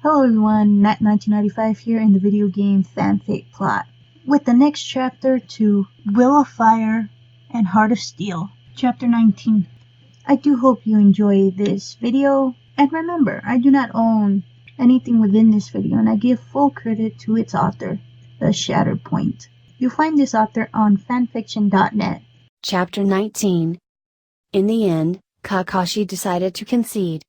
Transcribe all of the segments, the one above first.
Hello everyone, Nat1995 here in the video game fanfic plot, with the next chapter to Will of Fire and Heart of Steel, Chapter 19. I do hope you enjoy this video, and remember, I do not own anything within this video, and I give full credit to its author, TheShatterpoint. You'll find this author on fanfiction.net. Chapter 19. In the end, Kakashi decided to concede.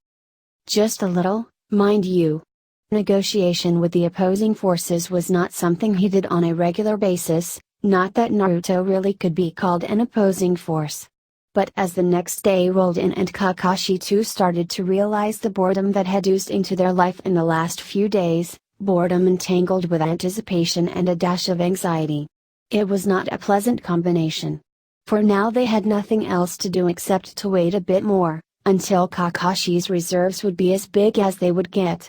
Just a little, mind you. Negotiation with the opposing forces was not something he did on a regular basis, not that Naruto really could be called an opposing force. But as the next day rolled in and Kakashi too started to realize the boredom that had oozed into their life in the last few days, boredom entangled with anticipation and a dash of anxiety. It was not a pleasant combination. For now they had nothing else to do except to wait a bit more, until Kakashi's reserves would be as big as they would get.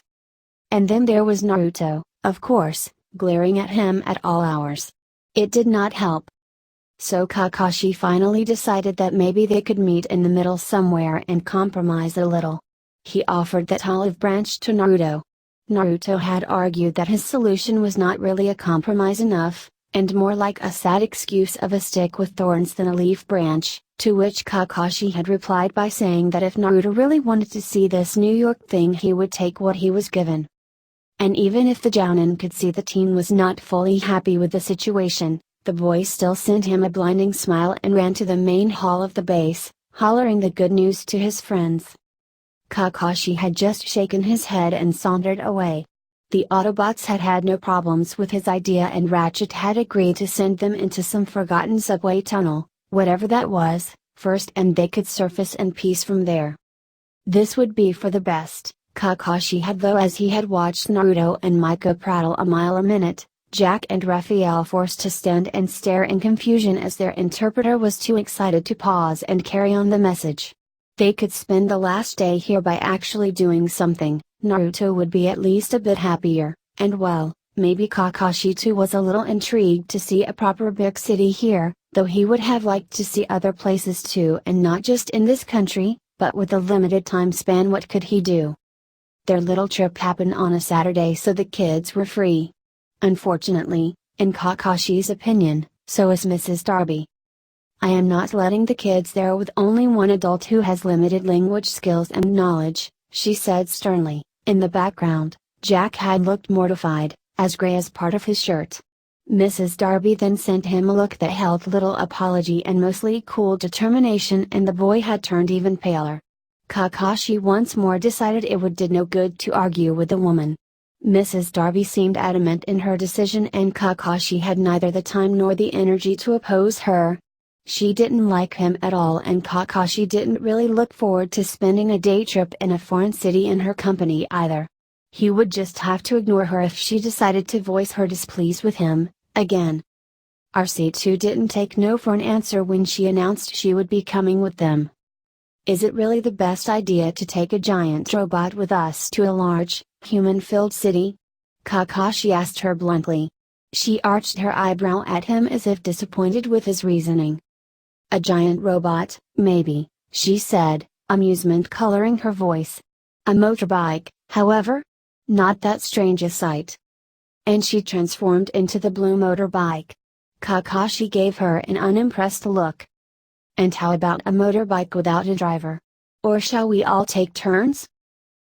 And then there was Naruto, of course, glaring at him at all hours. It did not help. So Kakashi finally decided that maybe they could meet in the middle somewhere and compromise a little. He offered that olive branch to Naruto. Naruto had argued that his solution was not really a compromise enough, and more like a sad excuse of a stick with thorns than a leaf branch, to which Kakashi had replied by saying that if Naruto really wanted to see this New York thing he would take what he was given. And even if the Jounin could see the teen was not fully happy with the situation, the boy still sent him a blinding smile and ran to the main hall of the base, hollering the good news to his friends. Kakashi had just shaken his head and sauntered away. The Autobots had had no problems with his idea and Ratchet had agreed to send them into some forgotten subway tunnel, whatever that was, first, and they could surface in peace from there. This would be for the best. Kakashi had, though, as he had watched Naruto and Miko prattle a mile a minute, Jack and Raphael forced to stand and stare in confusion as their interpreter was too excited to pause and carry on the message. They could spend the last day here by actually doing something. Naruto would be at least a bit happier, and well, maybe Kakashi too was a little intrigued to see a proper big city here, though he would have liked to see other places too, and not just in this country, but with a limited time span what could he do? Their little trip happened on a Saturday, so the kids were free. Unfortunately, in Kakashi's opinion, so is Mrs. Darby. I am not letting the kids there with only one adult who has limited language skills and knowledge, she said sternly. In the background, Jack had looked mortified, as gray as part of his shirt. Mrs. Darby then sent him a look that held little apology and mostly cool determination, and the boy had turned even paler. Kakashi once more decided it did no good to argue with the woman. Mrs. Darby seemed adamant in her decision, and Kakashi had neither the time nor the energy to oppose her. She didn't like him at all, and Kakashi didn't really look forward to spending a day trip in a foreign city in her company either. He would just have to ignore her if she decided to voice her displeasure with him, again. RC too didn't take no for an answer when she announced she would be coming with them. Is it really the best idea to take a giant robot with us to a large, human-filled city? Kakashi asked her bluntly. She arched her eyebrow at him as if disappointed with his reasoning. A giant robot, maybe, she said, amusement coloring her voice. A motorbike, however? Not that strange a sight. And she transformed into the blue motorbike. Kakashi gave her an unimpressed look. And how about a motorbike without a driver? Or shall we all take turns?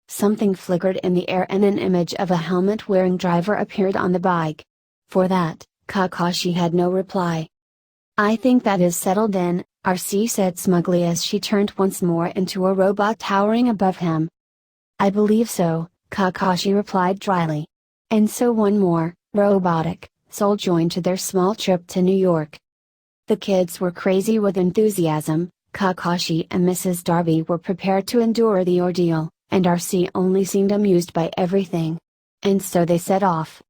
Something flickered in the air and an image of a helmet-wearing driver appeared on the bike. For that, Kakashi had no reply. I think that is settled then, RC said smugly as she turned once more into a robot towering above him. I believe so, Kakashi replied dryly. And so one more, robotic, soul joined to their small trip to New York. The kids were crazy with enthusiasm. Kakashi and Mrs. Darby were prepared to endure the ordeal, and RC only seemed amused by everything. And so they set off.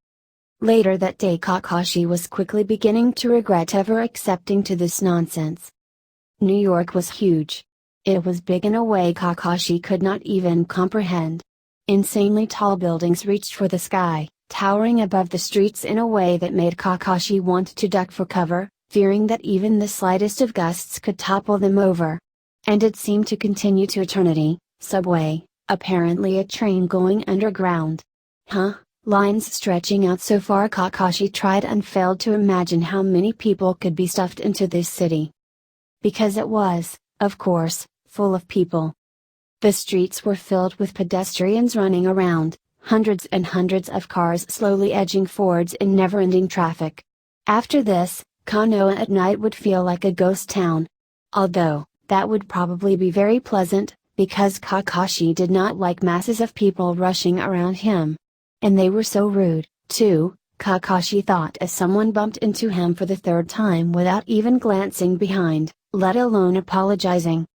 Later that day Kakashi was quickly beginning to regret ever accepting to this nonsense. New York was huge. It was big in a way Kakashi could not even comprehend. Insanely tall buildings reached for the sky, towering above the streets in a way that made Kakashi want to duck for cover, fearing that even the slightest of gusts could topple them over. And it seemed to continue to eternity. Subway, apparently a train going underground. Huh? Lines stretching out so far. Kakashi tried and failed to imagine how many people could be stuffed into this city. Because it was, of course, full of people. The streets were filled with pedestrians running around, hundreds and hundreds of cars slowly edging forwards in never-ending traffic. After this, Konoha at night would feel like a ghost town. Although, that would probably be very pleasant, because Kakashi did not like masses of people rushing around him. And they were so rude, too, Kakashi thought as someone bumped into him for the third time without even glancing behind, let alone apologizing.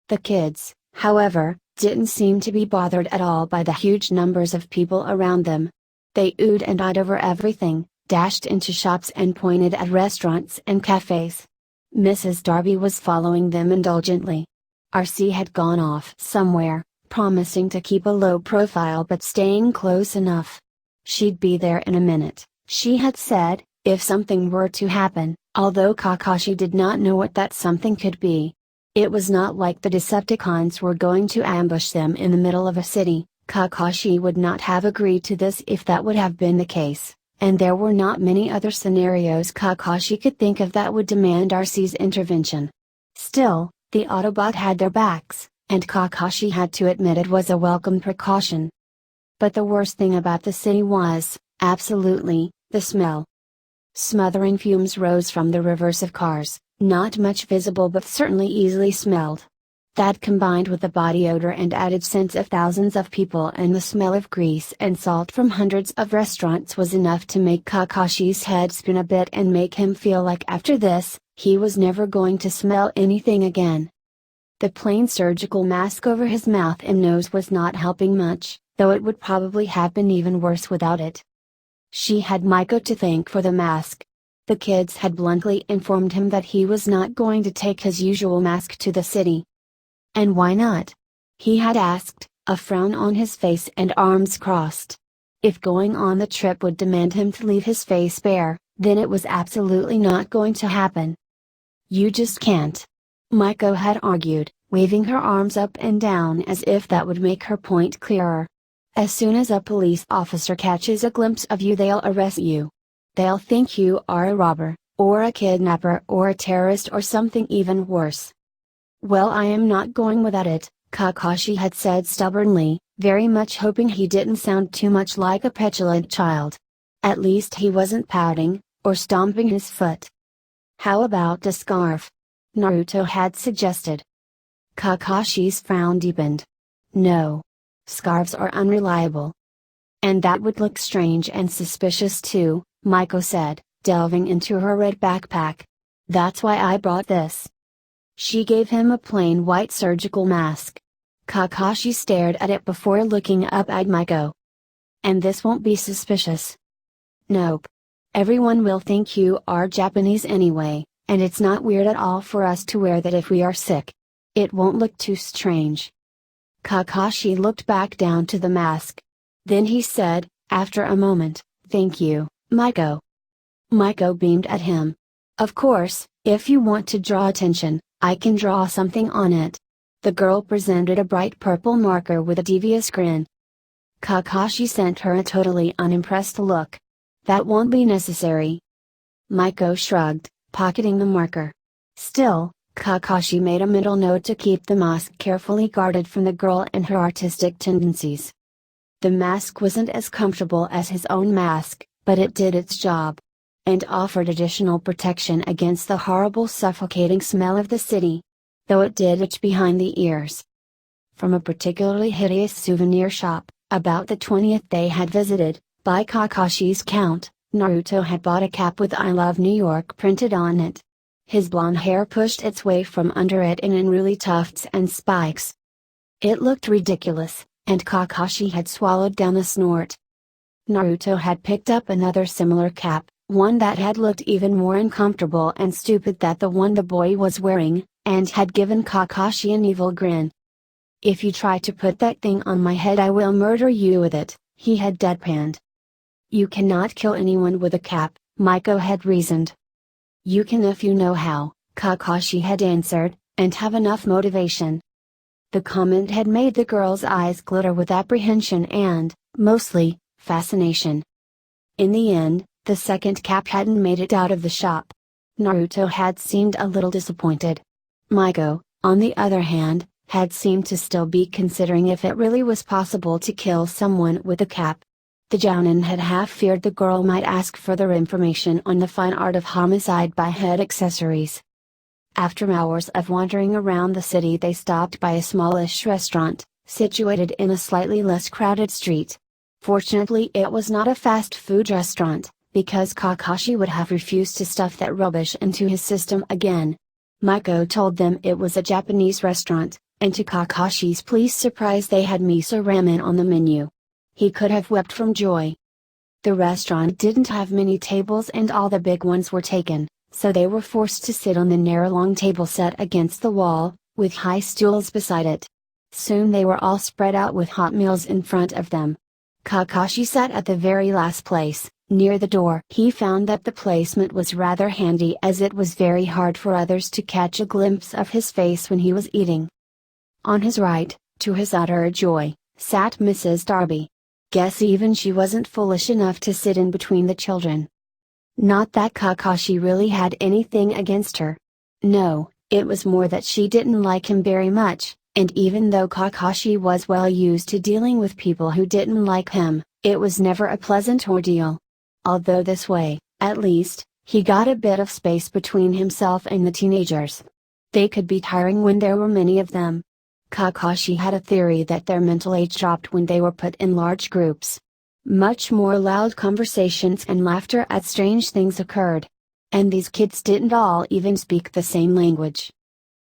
The kids, however, didn't seem to be bothered at all by the huge numbers of people around them. They oohed and eyed over everything, dashed into shops and pointed at restaurants and cafes. Mrs. Darby was following them indulgently. RC had gone off somewhere, promising to keep a low profile but staying close enough. She'd be there in a minute, she had said, if something were to happen, although Kakashi did not know what that something could be. It was not like the Decepticons were going to ambush them in the middle of a city. Kakashi would not have agreed to this if that would have been the case, and there were not many other scenarios Kakashi could think of that would demand RC's intervention. Still, the Autobot had their backs, and Kakashi had to admit it was a welcome precaution. But the worst thing about the city was, absolutely, the smell. Smothering fumes rose from the reverse of cars, not much visible but certainly easily smelled. That combined with the body odor and added sense of thousands of people and the smell of grease and salt from hundreds of restaurants was enough to make Kakashi's head spin a bit and make him feel like after this, he was never going to smell anything again. The plain surgical mask over his mouth and nose was not helping much, though it would probably have been even worse without it. She had Maiko to thank for the mask. The kids had bluntly informed him that he was not going to take his usual mask to the city. And why not? He had asked, a frown on his face and arms crossed. If going on the trip would demand him to leave his face bare, then it was absolutely not going to happen. You just can't. Maiko had argued, waving her arms up and down as if that would make her point clearer. As soon as a police officer catches a glimpse of you, they'll arrest you. They'll think you are a robber, or a kidnapper or a terrorist or something even worse. Well, I am not going without it, Kakashi had said stubbornly, very much hoping he didn't sound too much like a petulant child. At least he wasn't pouting, or stomping his foot. How about a scarf? Naruto had suggested. Kakashi's frown deepened. No. Scarves are unreliable. And that would look strange and suspicious too, Maiko said, delving into her red backpack. That's why I brought this. She gave him a plain white surgical mask. Kakashi stared at it before looking up at Maiko. And this won't be suspicious. Nope. Everyone will think you are Japanese anyway, and it's not weird at all for us to wear that if we are sick. It won't look too strange. Kakashi looked back down to the mask. Then he said, after a moment, thank you, Maiko. Maiko beamed at him. Of course, if you want to draw attention, I can draw something on it. The girl presented a bright purple marker with a devious grin. Kakashi sent her a totally unimpressed look. That won't be necessary. Maiko shrugged, pocketing the marker. Still, Kakashi made a mental note to keep the mask carefully guarded from the girl and her artistic tendencies. The mask wasn't as comfortable as his own mask, but it did its job. And offered additional protection against the horrible suffocating smell of the city. Though it did itch behind the ears. From a particularly hideous souvenir shop, about the 20th they had visited, by Kakashi's count, Naruto had bought a cap with I Love New York printed on it. His blonde hair pushed its way from under it in unruly tufts and spikes. It looked ridiculous, and Kakashi had swallowed down a snort. Naruto had picked up another similar cap, one that had looked even more uncomfortable and stupid than the one the boy was wearing, and had given Kakashi an evil grin. If you try to put that thing on my head I will murder you with it, he had deadpanned. You cannot kill anyone with a cap, Maiko had reasoned. You can if you know how, Kakashi had answered, and have enough motivation. The comment had made the girl's eyes glitter with apprehension and, mostly, fascination. In the end, the second cap hadn't made it out of the shop. Naruto had seemed a little disappointed. Maiko, on the other hand, had seemed to still be considering if it really was possible to kill someone with a cap. The Jounin had half feared the girl might ask further information on the fine art of homicide by head accessories. After hours of wandering around the city, they stopped by a smallish restaurant, situated in a slightly less crowded street. Fortunately, it was not a fast food restaurant, because Kakashi would have refused to stuff that rubbish into his system again. Maiko told them it was a Japanese restaurant, and to Kakashi's pleased surprise they had miso ramen on the menu. He could have wept from joy. The restaurant didn't have many tables and all the big ones were taken, so they were forced to sit on the narrow long table set against the wall, with high stools beside it. Soon they were all spread out with hot meals in front of them. Kakashi sat at the very last place, near the door. He found that the placement was rather handy, as it was very hard for others to catch a glimpse of his face when he was eating. On his right, to his utter joy, sat Mrs. Darby. Guess even she wasn't foolish enough to sit in between the children. Not that Kakashi really had anything against her. No, it was more that she didn't like him very much, and even though Kakashi was well used to dealing with people who didn't like him, it was never a pleasant ordeal. Although this way, at least, he got a bit of space between himself and the teenagers. They could be tiring when there were many of them. Kakashi had a theory that their mental age dropped when they were put in large groups. Much more loud conversations and laughter at strange things occurred. And these kids didn't all even speak the same language.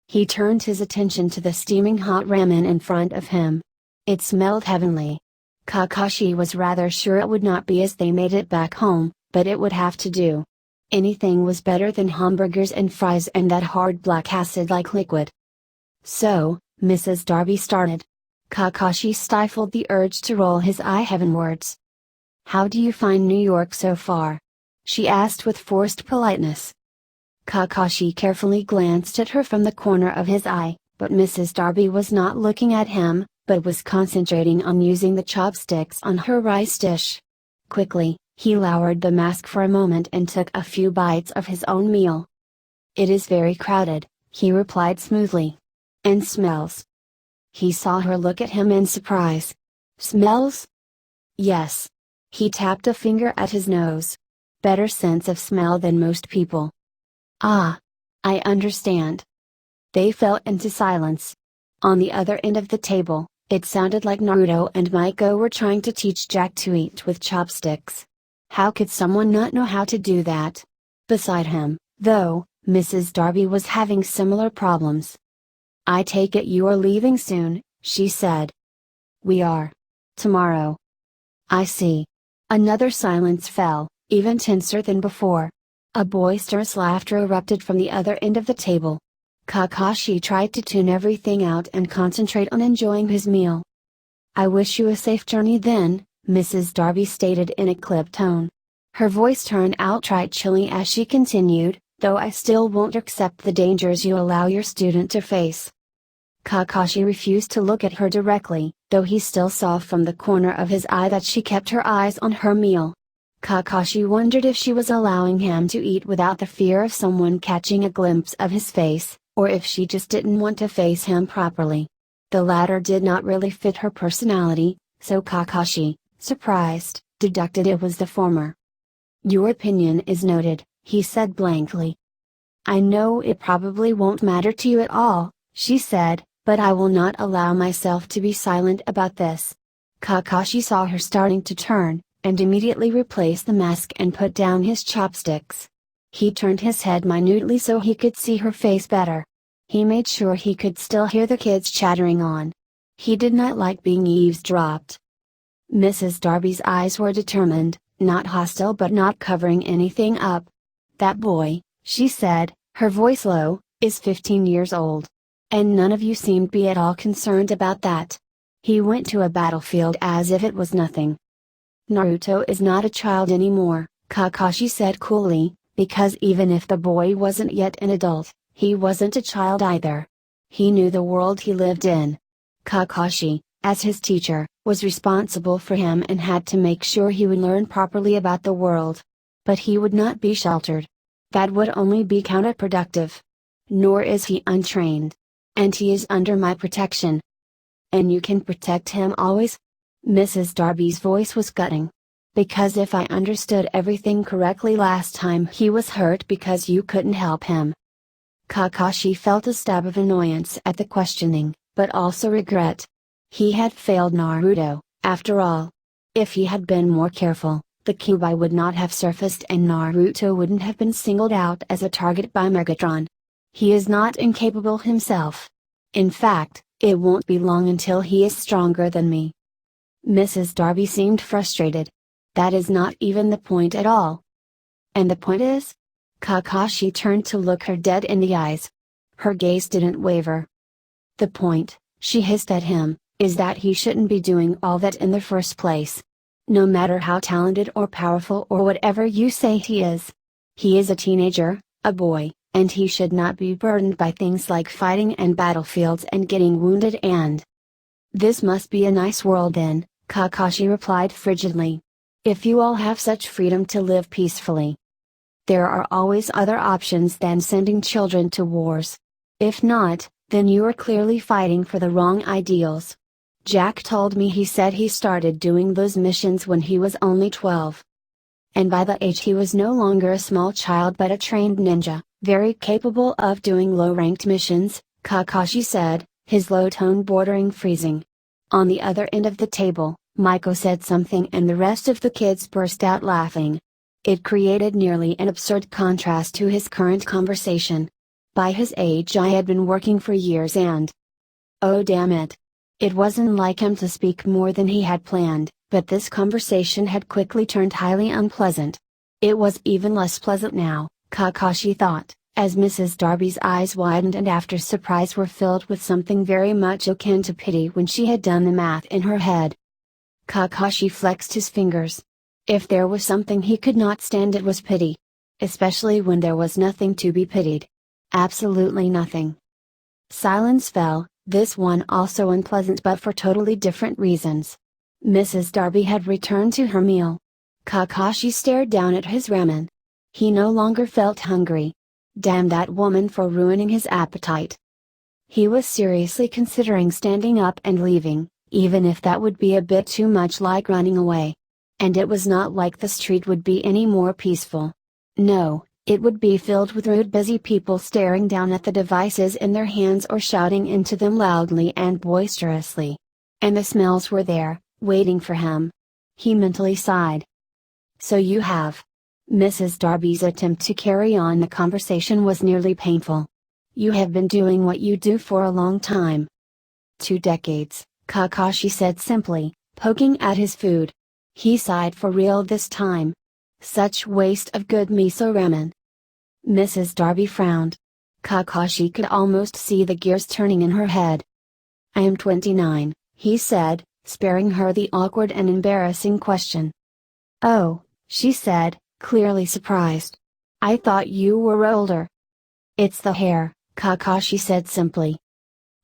He turned his attention to the steaming hot ramen in front of him. It smelled heavenly. Kakashi was rather sure it would not be as they made it back home, but it would have to do. Anything was better than hamburgers and fries and that hard black acid-like liquid. So, Mrs. Darby started. Kakashi stifled the urge to roll his eye heavenwards. "How do you find New York so far?" she asked with forced politeness. Kakashi carefully glanced at her from the corner of his eye, but Mrs. Darby was not looking at him, but was concentrating on using the chopsticks on her rice dish. Quickly, he lowered the mask for a moment and took a few bites of his own meal. "It is very crowded," he replied smoothly. "And smells." He saw her look at him in surprise. "Smells?" "Yes." He tapped a finger at his nose. "Better sense of smell than most people." "Ah. I understand." They fell into silence. On the other end of the table, it sounded like Naruto and Maiko were trying to teach Jack to eat with chopsticks. How could someone not know how to do that? Beside him, though, Mrs. Darby was having similar problems. "I take it you are leaving soon," she said. "We are. Tomorrow." "I see." Another silence fell, even tenser than before. A boisterous laughter erupted from the other end of the table. Kakashi tried to tune everything out and concentrate on enjoying his meal. "I wish you a safe journey then," Mrs. Darby stated in a clipped tone. Her voice turned outright chilly as she continued, "Though I still won't accept the dangers you allow your student to face." Kakashi refused to look at her directly, though he still saw from the corner of his eye that she kept her eyes on her meal. Kakashi wondered if she was allowing him to eat without the fear of someone catching a glimpse of his face, or if she just didn't want to face him properly. The latter did not really fit her personality, so Kakashi, surprised, deducted it was the former. "Your opinion is noted," he said blankly. "I know it probably won't matter to you at all," she said, "but I will not allow myself to be silent about this." Kakashi saw her starting to turn, and immediately replaced the mask and put down his chopsticks. He turned his head minutely so he could see her face better. He made sure he could still hear the kids chattering on. He did not like being eavesdropped. Mrs. Darby's eyes were determined, not hostile but not covering anything up. "That boy," she said, her voice low, "is 15 years old. And none of you seem to be at all concerned about that. He went to a battlefield as if it was nothing." "Naruto is not a child anymore," Kakashi said coolly, because even if the boy wasn't yet an adult, he wasn't a child either. He knew the world he lived in. "Kakashi, as his teacher, was responsible for him and had to make sure he would learn properly about the world. But he would not be sheltered. That would only be counterproductive. Nor is he untrained. And he is under my protection. And you can protect him always? Mrs. Darby's voice was gutting. Because if I understood everything correctly last time he was hurt because you couldn't help him. Kakashi felt a stab of annoyance at the questioning, but also regret. He had failed Naruto, after all. If he had been more careful, the Kyuubi would not have surfaced and Naruto wouldn't have been singled out as a target by Megatron. He is not incapable himself. In fact, it won't be long until he is stronger than me. Mrs. Darby seemed frustrated. That is not even the point at all. And the point is? Kakashi turned to look her dead in the eyes. Her gaze didn't waver. The point, she hissed at him, is that he shouldn't be doing all that in the first place. No matter how talented or powerful or whatever you say he is. He is a teenager, a boy, and he should not be burdened by things like fighting and battlefields and getting wounded and. This must be a nice world then, Kakashi replied frigidly. If you all have such freedom to live peacefully. There are always other options than sending children to wars. If not, then you are clearly fighting for the wrong ideals. Jack told me he said he started doing those missions when he was only 12. And by the age he was no longer a small child but a trained ninja, very capable of doing low-ranked missions, Kakashi said, his low tone bordering freezing. On the other end of the table, Maiko said something and the rest of the kids burst out laughing. It created nearly an absurd contrast to his current conversation. By his age I had been working for years and. Oh damn it. It wasn't like him to speak more than he had planned, but this conversation had quickly turned highly unpleasant. It was even less pleasant now, Kakashi thought, as Mrs. Darby's eyes widened and after surprise were filled with something very much akin to pity when she had done the math in her head. Kakashi flexed his fingers. If there was something he could not stand it was pity. Especially when there was nothing to be pitied. Absolutely nothing. Silence fell, this one also unpleasant but for totally different reasons. Mrs. Darby had returned to her meal. Kakashi stared down at his ramen. He no longer felt hungry. Damn that woman for ruining his appetite. He was seriously considering standing up and leaving, even if that would be a bit too much like running away. And it was not like the street would be any more peaceful. No, it would be filled with rude busy people staring down at the devices in their hands or shouting into them loudly and boisterously. And the smells were there, waiting for him. He mentally sighed. So you have. Mrs. Darby's attempt to carry on the conversation was nearly painful. You have been doing what you do for a long time. 2 decades, Kakashi said simply, poking at his food. He sighed for real this time. Such waste of good miso ramen. Mrs. Darby frowned. Kakashi could almost see the gears turning in her head. I am 29, he said, sparing her the awkward and embarrassing question. Oh, she said, clearly surprised. I thought you were older. It's the hair, Kakashi said simply.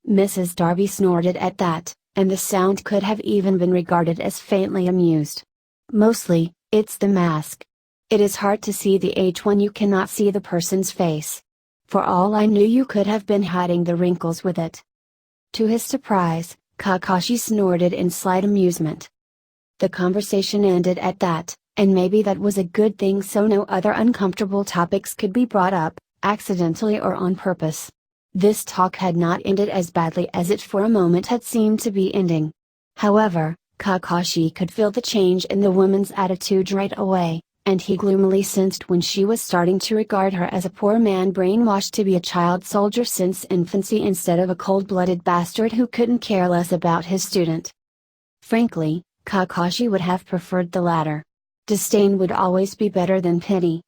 Mrs. Darby snorted at that, and the sound could have even been regarded as faintly amused. Mostly, it's the mask. It is hard to see the age when you cannot see the person's face. For all I knew you could have been hiding the wrinkles with it. To his surprise, Kakashi snorted in slight amusement. The conversation ended at that, and maybe that was a good thing so no other uncomfortable topics could be brought up, accidentally or on purpose. This talk had not ended as badly as it for a moment had seemed to be ending. However, Kakashi could feel the change in the woman's attitude right away, and he gloomily sensed when she was starting to regard her as a poor man brainwashed to be a child soldier since infancy instead of a cold-blooded bastard who couldn't care less about his student. Frankly, Kakashi would have preferred the latter. Disdain would always be better than pity.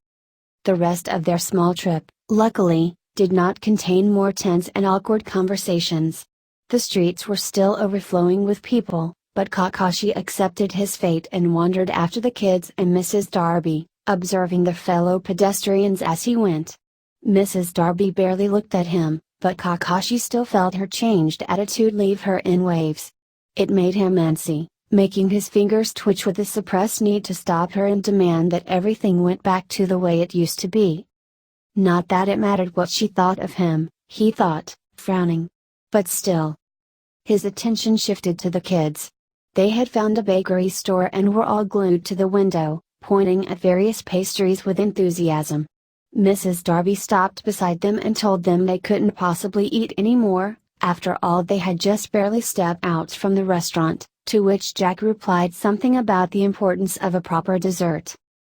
The rest of their small trip, luckily, did not contain more tense and awkward conversations. The streets were still overflowing with people, but Kakashi accepted his fate and wandered after the kids and Mrs. Darby, observing the fellow pedestrians as he went. Mrs. Darby barely looked at him, but Kakashi still felt her changed attitude leave her in waves. It made him antsy, making his fingers twitch with a suppressed need to stop her and demand that everything went back to the way it used to be. Not that it mattered what she thought of him, he thought, frowning. But still. His attention shifted to the kids. They had found a bakery store and were all glued to the window, pointing at various pastries with enthusiasm. Mrs. Darby stopped beside them and told them they couldn't possibly eat any more, after all they had just barely stepped out from the restaurant, to which Jack replied something about the importance of a proper dessert.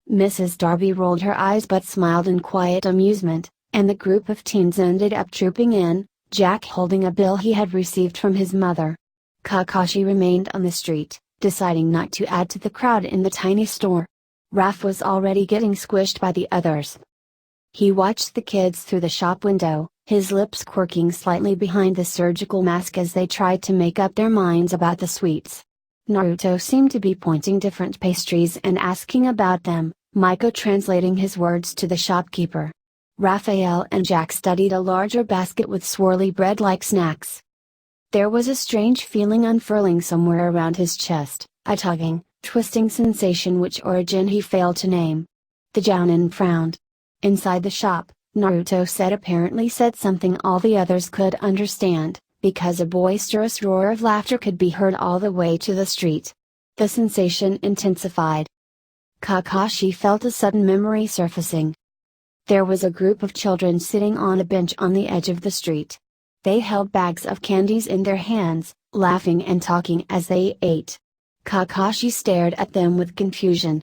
Mrs. Darby rolled her eyes but smiled in quiet amusement, and the group of teens ended up trooping in, Jack holding a bill he had received from his mother. Kakashi remained on the street, deciding not to add to the crowd in the tiny store. Raph was already getting squished by the others. He watched the kids through the shop window, his lips quirking slightly behind the surgical mask as they tried to make up their minds about the sweets. Naruto seemed to be pointing different pastries and asking about them, Maiko translating his words to the shopkeeper. Raphael and Jack studied a larger basket with swirly bread-like snacks. There was a strange feeling unfurling somewhere around his chest, a tugging, twisting sensation which origin he failed to name. The Jounin frowned. Inside the shop, Naruto apparently said something all the others could understand, because a boisterous roar of laughter could be heard all the way to the street. The sensation intensified. Kakashi felt a sudden memory surfacing. There was a group of children sitting on a bench on the edge of the street. They held bags of candies in their hands, laughing and talking as they ate. Kakashi stared at them with confusion.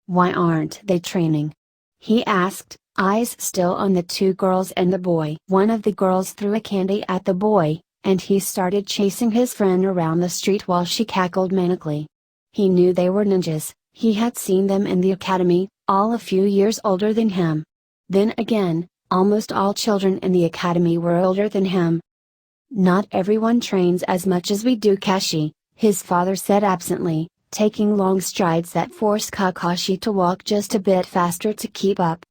"Why aren't they training?" he asked, eyes still on the two girls and the boy. One of the girls threw a candy at the boy, and he started chasing his friend around the street while she cackled manically. He knew they were ninjas, he had seen them in the academy, all a few years older than him. Then again, almost all children in the academy were older than him. "Not everyone trains as much as we do, Kashi," his father said absently, taking long strides that forced Kakashi to walk just a bit faster to keep up.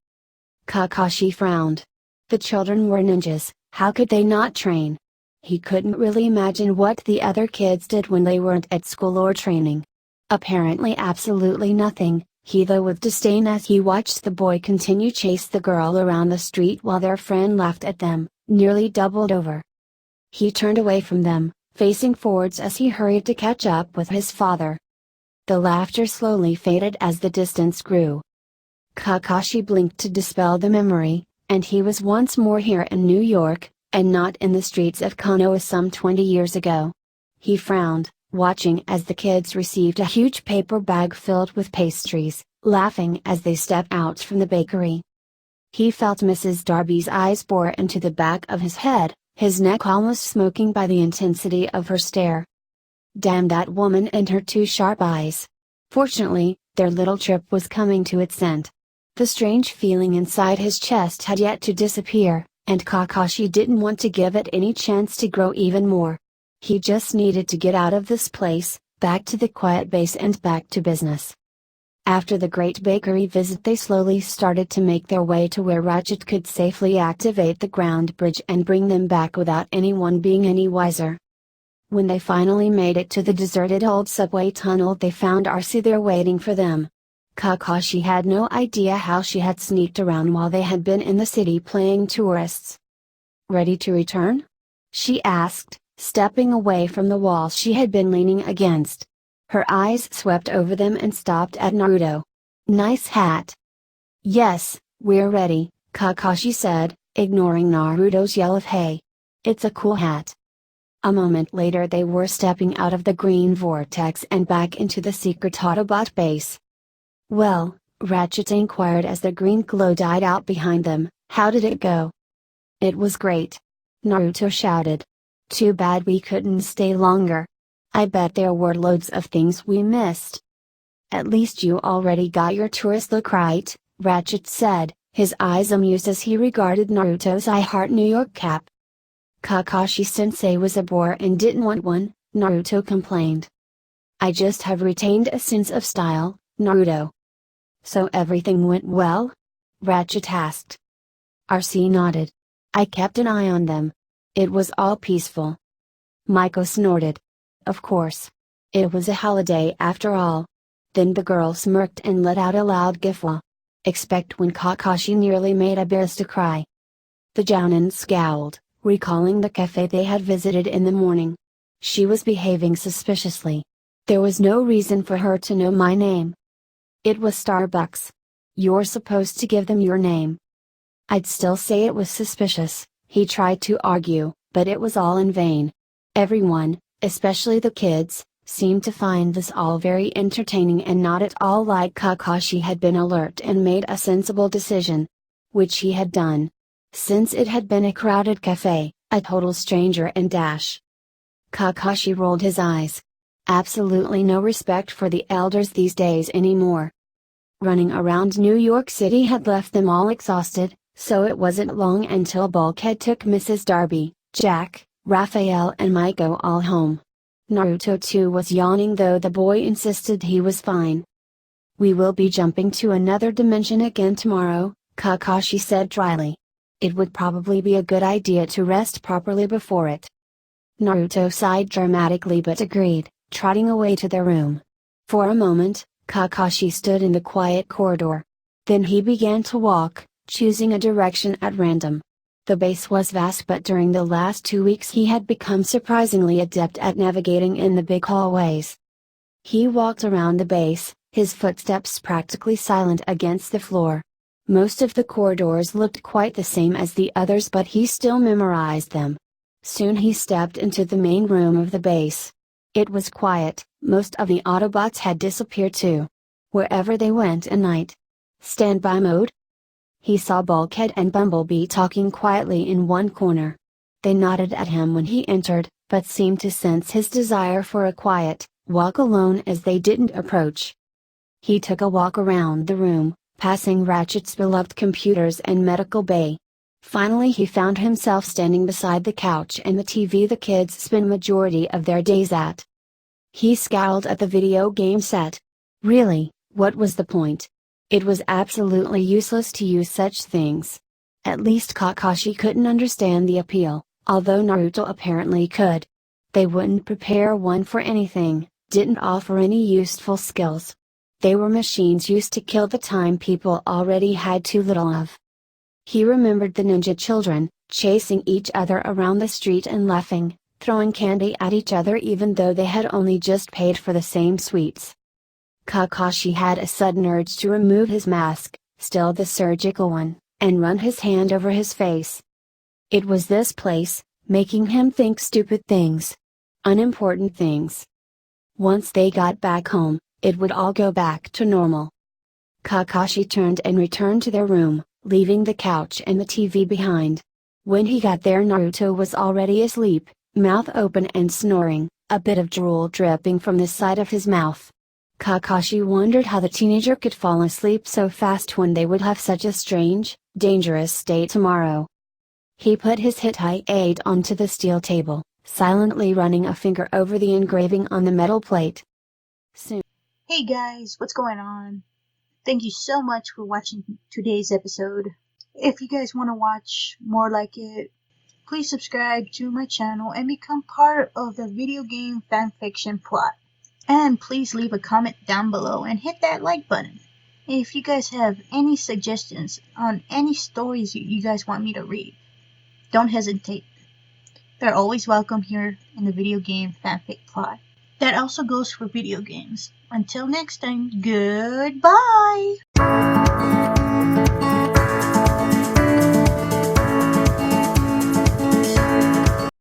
Kakashi frowned. The children were ninjas, how could they not train? He couldn't really imagine what the other kids did when they weren't at school or training. Apparently absolutely nothing, he thought with disdain as he watched the boy continue chase the girl around the street while their friend laughed at them, nearly doubled over. He turned away from them, facing forwards as he hurried to catch up with his father. The laughter slowly faded as the distance grew. Kakashi blinked to dispel the memory, and he was once more here in New York, and not in the streets of Konoha some 20 years ago. He frowned, watching as the kids received a huge paper bag filled with pastries, laughing as they stepped out from the bakery. He felt Mrs. Darby's eyes bore into the back of his head, his neck almost smoking by the intensity of her stare. Damn that woman and her two sharp eyes. Fortunately, their little trip was coming to its end. The strange feeling inside his chest had yet to disappear, and Kakashi didn't want to give it any chance to grow even more. He just needed to get out of this place, back to the quiet base and back to business. After the great bakery visit, they slowly started to make their way to where Ratchet could safely activate the ground bridge and bring them back without anyone being any wiser. When they finally made it to the deserted old subway tunnel, they found Arcee there waiting for them. Kakashi had no idea how she had sneaked around while they had been in the city playing tourists. "Ready to return?" she asked, stepping away from the wall she had been leaning against. Her eyes swept over them and stopped at Naruto. "Nice hat." "Yes, we're ready," Kakashi said, ignoring Naruto's yell of "Hey! It's a cool hat." A moment later they were stepping out of the green vortex and back into the secret Autobot base. "Well," Ratchet inquired as the green glow died out behind them, "how did it go?" "It was great," Naruto shouted. "Too bad we couldn't stay longer. I bet there were loads of things we missed." "At least you already got your tourist look right," Ratchet said, his eyes amused as he regarded Naruto's I Heart New York cap. "Kakashi-sensei was a bore and didn't want one," Naruto complained. "I just have retained a sense of style, Naruto." "So everything went well?" Ratchet asked. Arcee nodded. "I kept an eye on them. It was all peaceful." Maiko snorted. of course. It was a holiday after all. Then the girl smirked and let out a loud guffaw. Expect when Kakashi nearly made Abirusa cry. The Jounin scowled, recalling the cafe they had visited in the morning. She was behaving suspiciously. There was no reason for her to know my name. It was Starbucks. You're supposed to give them your name. I'd still say it was suspicious, he tried to argue, but it was all in vain. Everyone, especially the kids, seemed to find this all very entertaining and not at all like Kakashi had been alert and made a sensible decision. Which he had done. Since it had been a crowded cafe, a total stranger and dash. Kakashi rolled his eyes. Absolutely no respect for the elders these days anymore. Running around New York City had left them all exhausted, so it wasn't long until Bulkhead took Mrs. Darby, Jack, Raphael and Maiko all home. Naruto too was yawning, though the boy insisted he was fine. We will be jumping to another dimension again tomorrow, Kakashi said dryly. It would probably be a good idea to rest properly before it. Naruto sighed dramatically but agreed, trotting away to their room. For a moment, Kakashi stood in the quiet corridor. Then he began to walk, choosing a direction at random. The base was vast, but during the last 2 weeks he had become surprisingly adept at navigating in the big hallways. He walked around the base, his footsteps practically silent against the floor. Most of the corridors looked quite the same as the others, but he still memorized them. Soon he stepped into the main room of the base. It was quiet, most of the Autobots had disappeared too. Wherever they went at night. Standby mode? He saw Bulkhead and Bumblebee talking quietly in one corner. They nodded at him when he entered, but seemed to sense his desire for a quiet walk alone as they didn't approach. He took a walk around the room, passing Ratchet's beloved computers and medical bay. Finally he found himself standing beside the couch and the TV the kids spend majority of their days at. He scowled at the video game set. Really, what was the point? It was absolutely useless to use such things. At least Kakashi couldn't understand the appeal, although Naruto apparently could. They wouldn't prepare one for anything, didn't offer any useful skills. They were machines used to kill the time people already had too little of. He remembered the ninja children, chasing each other around the street and laughing, throwing candy at each other even though they had only just paid for the same sweets. Kakashi had a sudden urge to remove his mask, still the surgical one, and run his hand over his face. It was this place, making him think stupid things. Unimportant things. Once they got back home, it would all go back to normal. Kakashi turned and returned to their room, leaving the couch and the TV behind. When he got there, Naruto was already asleep, mouth open and snoring, a bit of drool dripping from the side of his mouth. Kakashi wondered how the teenager could fall asleep so fast when they would have such a strange, dangerous day tomorrow. He put his Hittite onto the steel table, silently running a finger over the engraving on the metal plate. Soon. Hey guys, what's going on? Thank you so much for watching today's episode. If you guys want to watch more like it, please subscribe to my channel and become part of the video game fanfiction plot. And please leave a comment down below and hit that like button. If you guys have any suggestions on any stories you guys want me to read, don't hesitate. They're always welcome here in the video game fanfic plot. That also goes for video games. Until next time, goodbye!